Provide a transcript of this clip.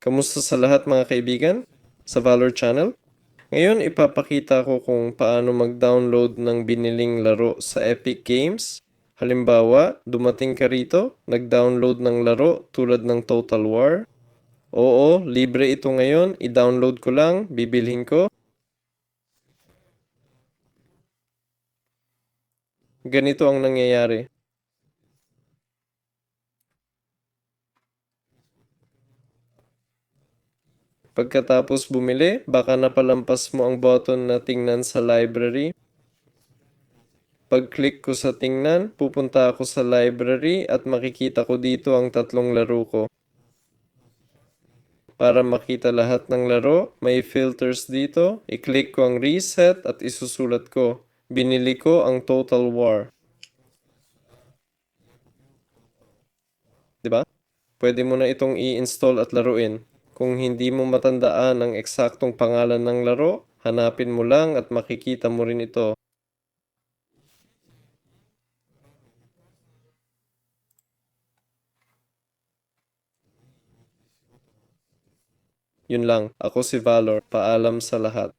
Kamusta sa lahat mga kaibigan sa Valor Channel? Ngayon ipapakita ko kung paano mag-download ng biniling laro sa Epic Games. Halimbawa, dumating ka rito, nag-download ng laro tulad ng Total War. Oo, libre ito ngayon, i-download ko lang, bibilhin ko. Ganito ang nangyayari. Pagkatapos bumili, baka napalampas mo ang button na tingnan sa library. Pag-click ko sa tingnan, pupunta ako sa library at makikita ko dito ang tatlong laro ko. Para makita lahat ng laro, may filters dito. I-click ko ang reset at isusulat ko. Binili ko ang Total War. 'Di ba? Pwede mo na itong i-install at laruin. Kung hindi mo matandaan ang eksaktong pangalan ng laro, hanapin mo lang at makikita mo rin ito. Yun lang, ako si Valor. Paalam sa lahat.